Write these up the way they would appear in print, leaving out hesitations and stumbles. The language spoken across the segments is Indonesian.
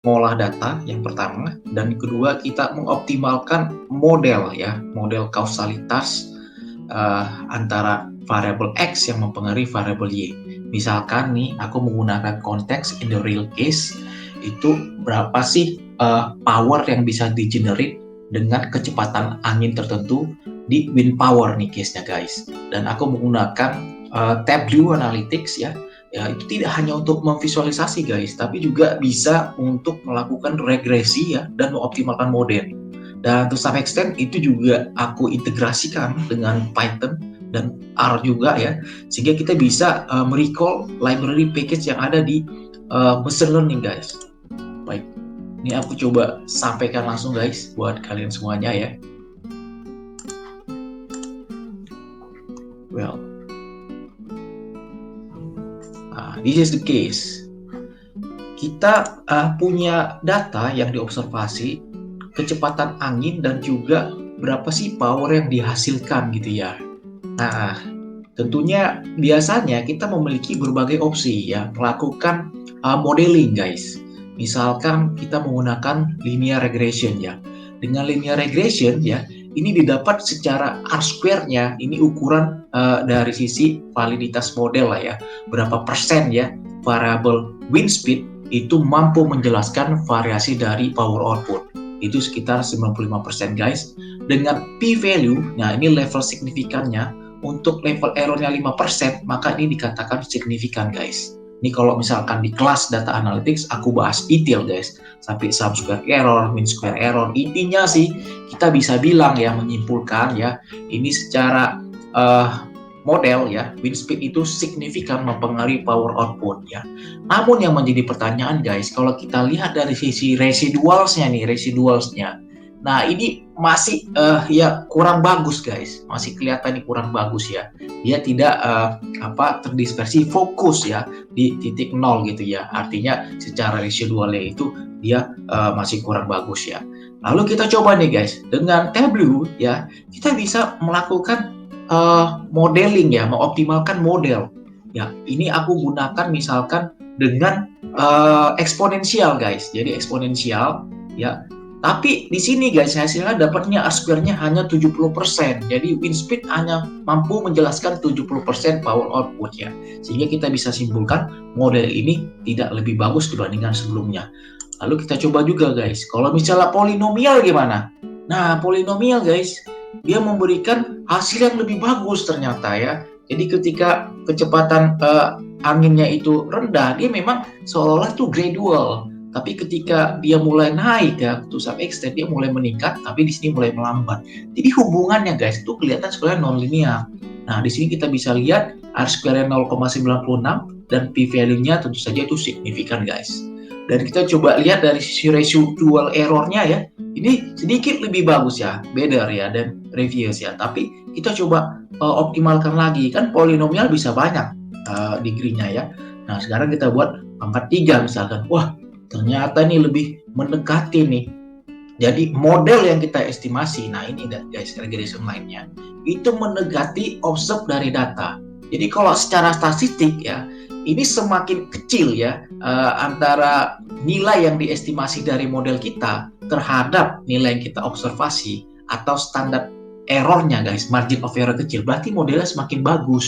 mengolah data yang pertama, dan kedua kita mengoptimalkan model ya, model kausalitas antara variabel X yang mempengaruhi variabel Y. Misalkan nih, aku menggunakan konteks in the real case, itu berapa sih power yang bisa di-generate dengan kecepatan angin tertentu di wind power nih case-nya guys. Dan aku menggunakan Tableau Analytics ya, itu tidak hanya untuk memvisualisasi guys, tapi juga bisa untuk melakukan regresi ya dan mengoptimalkan model. Dan to some extent itu juga aku integrasikan dengan Python dan R juga ya, sehingga kita bisa merecall library package yang ada di machine learning guys. Baik, ini aku coba sampaikan langsung guys buat kalian semuanya ya. Well, this is the case. Kita punya data yang diobservasi, kecepatan angin dan juga berapa sih power yang dihasilkan gitu ya. Nah, tentunya biasanya kita memiliki berbagai opsi ya melakukan modeling guys. Misalkan kita menggunakan linear regression ya. Dengan linear regression ya, ini didapat secara R-square-nya, ini ukuran dari sisi validitas model lah ya. Berapa persen ya variabel wind speed itu mampu menjelaskan variasi dari power output. Itu sekitar 95% guys. Dengan p-value, nah ini level signifikannya, untuk level errornya 5%, maka ini dikatakan signifikan guys. Ini kalau misalkan di kelas data analytics aku bahas detail guys, sampai sum square error, mean square error. Intinya sih kita bisa bilang ya, menyimpulkan ya, ini secara model ya, wind speed itu signifikan mempengaruhi power output ya. Namun yang menjadi pertanyaan guys, kalau kita lihat dari sisi residualsnya nih, nah ini masih ya kurang bagus guys, masih kelihatan kurang bagus ya. Dia tidak terdispersi fokus ya di titik nol gitu ya. Artinya secara residualnya itu dia masih kurang bagus ya. Lalu kita coba nih guys, dengan Tableau ya, kita bisa melakukan modeling ya, mengoptimalkan model. Ya, ini aku gunakan misalkan dengan eksponensial guys. Jadi eksponensial ya. Tapi di sini guys, hasilnya dapatnya R-square-nya hanya 70%. Jadi wind speed hanya mampu menjelaskan 70% power output ya. Sehingga kita bisa simpulkan model ini tidak lebih bagus dibandingkan sebelumnya. Lalu kita coba juga guys, kalau misalnya polinomial gimana? Nah, polinomial guys, dia memberikan hasil yang lebih bagus ternyata ya. Jadi ketika kecepatan anginnya itu rendah, dia memang seolah-olah itu gradual. Tapi ketika dia mulai naik ya, to some extent dia mulai meningkat, tapi di sini mulai melambat. Jadi hubungannya guys itu kelihatan sebenarnya non-linear. Nah, di sini kita bisa lihat R-square 0,96 dan p-value-nya tentu saja itu signifikan guys. Dan kita coba lihat dari sisi residual error-nya ya, ini sedikit lebih bagus ya, better ya, dan previous ya. Tapi kita coba optimalkan lagi, kan polinomial bisa banyak degree-nya ya. Nah, sekarang kita buat pangkat 3 misalkan. Wah, ternyata ini lebih mendekati nih. Jadi model yang kita estimasi, nah ini guys regression line-nya, itu mendekati observe dari data. Jadi kalau secara statistik ya, ini semakin kecil ya antara nilai yang diestimasi dari model kita terhadap nilai yang kita observasi atau standar errornya guys, margin of error kecil, berarti modelnya semakin bagus.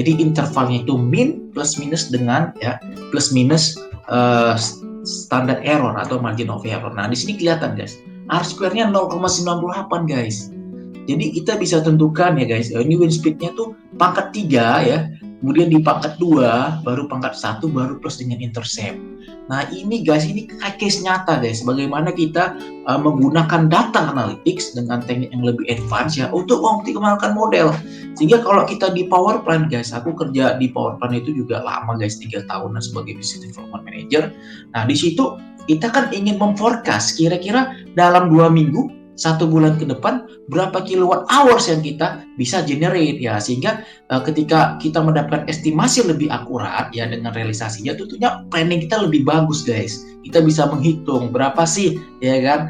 Jadi intervalnya itu min plus minus dengan ya plus minus standar error atau margin of error. Nah, di sini kelihatan guys, R-square-nya 0,98 guys. Jadi kita bisa tentukan ya guys, ini wind speed-nya tuh pangkat 3 ya, kemudian di pangkat 2, baru pangkat 1, baru plus dengan intercept. Nah ini guys, ini case nyata guys, bagaimana kita menggunakan data analytics dengan teknik yang lebih advance ya, untuk mengoptimalkan model. Sehingga kalau kita di power plant guys, aku kerja di power plant itu juga lama guys, 3 tahunan sebagai business development manager. Nah di situ kita kan ingin memforecast kira-kira dalam 2 minggu, 1 bulan ke depan berapa kilowatt hours yang kita bisa generate ya, sehingga ketika kita mendapatkan estimasi lebih akurat ya dengan realisasinya, tentunya planning kita lebih bagus guys. Kita bisa menghitung berapa sih ya kan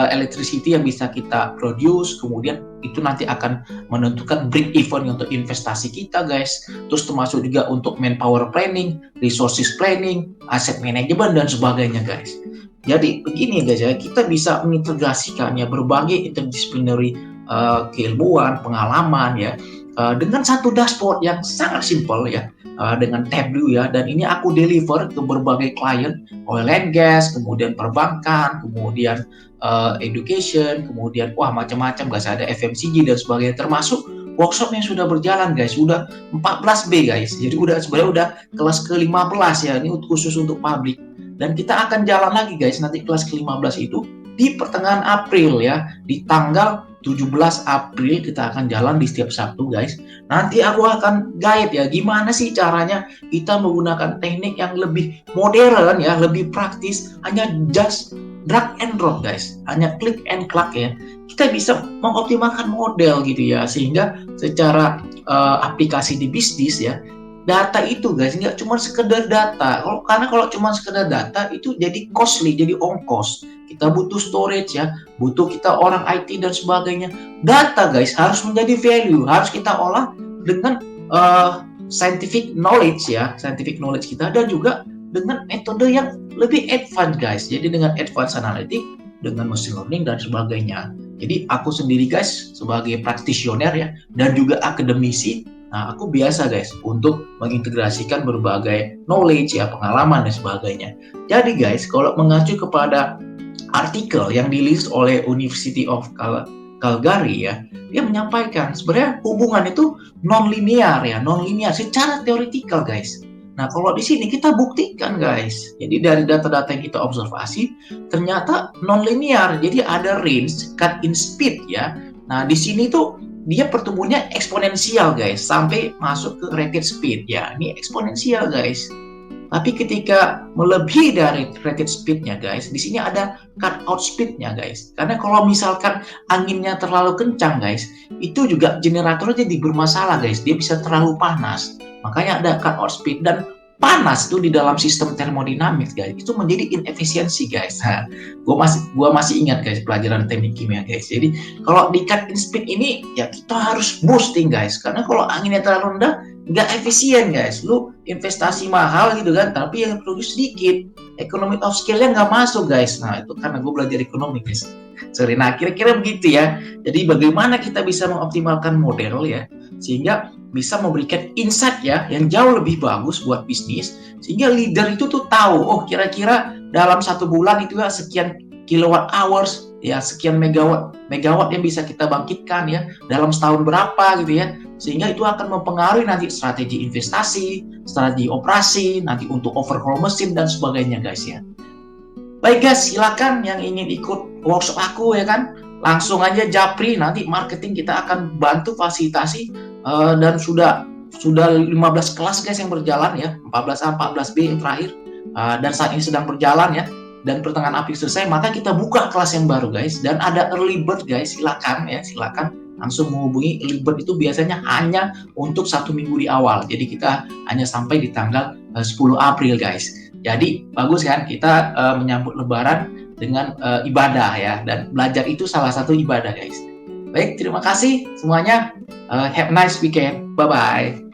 electricity yang bisa kita produce, kemudian itu nanti akan menentukan break even untuk investasi kita guys. Terus termasuk juga untuk manpower planning, resources planning, asset management dan sebagainya guys. Jadi begini guys ya, kita bisa mengintegrasikannya berbagai interdisciplinary keilmuan, pengalaman ya, dengan satu dashboard yang sangat simple ya, dengan Tableau ya, dan ini aku deliver ke berbagai klien, oil and gas, kemudian perbankan, kemudian education, kemudian wah macam-macam guys, ada FMCG dan sebagainya, termasuk workshop yang sudah berjalan guys, sudah 14B guys, jadi sebenarnya udah kelas ke-15 ya, ini khusus untuk publik. Dan kita akan jalan lagi guys, nanti kelas ke-15 itu di pertengahan April ya, di tanggal 17 April kita akan jalan di setiap Sabtu guys. Nanti aku akan guide ya, gimana sih caranya kita menggunakan teknik yang lebih modern ya, lebih praktis, hanya just drag and drop guys, hanya click and clack ya. Kita bisa mengoptimalkan model gitu ya, sehingga secara aplikasi di bisnis ya, data itu guys nggak cuma sekedar data, karena kalau cuma sekedar data itu jadi costly, jadi ongkos. Kita butuh storage ya, butuh kita orang IT dan sebagainya. Data guys harus menjadi value, harus kita olah dengan scientific knowledge ya, scientific knowledge kita, dan juga dengan metode yang lebih advance guys. Jadi dengan advance analytic, dengan machine learning dan sebagainya. Jadi aku sendiri guys sebagai practitioner ya, dan juga akademisi, nah, aku biasa guys untuk mengintegrasikan berbagai knowledge ya, pengalaman dan sebagainya. Jadi guys, kalau mengacu kepada artikel yang dirilis oleh University of Calgary ya, dia menyampaikan sebenarnya hubungan itu non-linear ya, non-linear secara teoretikal guys. Nah, kalau di sini kita buktikan guys. Jadi dari data-data yang kita observasi ternyata non-linear. Jadi ada range cut in speed ya. Nah, di sini tuh dia pertumbuhannya eksponensial guys, sampai masuk ke rated speed ya, ini eksponensial guys. Tapi ketika melebihi dari rated speednya guys, di sini ada cut out speednya guys. Karena kalau misalkan anginnya terlalu kencang guys, itu juga generatornya jadi bermasalah guys, dia bisa terlalu panas. Makanya ada cut out speed, dan panas tuh di dalam sistem termodinamik guys, itu menjadi inefisiensi guys. Nah, gua masih ingat guys pelajaran teknik kimia guys. Jadi kalau di cut in speed ini ya kita harus boosting guys, karena kalau anginnya terlalu rendah nggak efisien guys. Lu investasi mahal gitu kan, tapi yang produksi sedikit, economy of scale-nya nggak masuk guys. Nah itu karena gue belajar ekonomi guys. Sorry. Nah kira-kira begitu ya. Jadi bagaimana kita bisa mengoptimalkan model ya, sehingga bisa memberikan insight ya yang jauh lebih bagus buat bisnis, sehingga leader itu tuh tahu, oh kira-kira dalam 1 bulan itu ya sekian kilowatt hours ya, sekian megawatt yang bisa kita bangkitkan ya, dalam setahun berapa gitu ya, sehingga itu akan mempengaruhi nanti strategi investasi, strategi operasi, nanti untuk overhaul mesin dan sebagainya guys ya. Baik guys, silakan yang ingin ikut workshop aku ya kan, langsung aja japri, nanti marketing kita akan bantu fasilitasi, dan sudah 15 kelas guys yang berjalan ya, 14A, 14B yang terakhir, dan saat ini sedang berjalan ya, dan pertengahan April selesai, maka kita buka kelas yang baru guys, dan ada early bird guys, silakan langsung menghubungi. Early bird itu biasanya hanya untuk 1 minggu di awal, jadi kita hanya sampai di tanggal 10 April guys. Jadi bagus kan kita menyambut Lebaran dengan ibadah ya, dan belajar itu salah satu ibadah guys. Baik, terima kasih semuanya. Have a nice weekend. Bye-bye.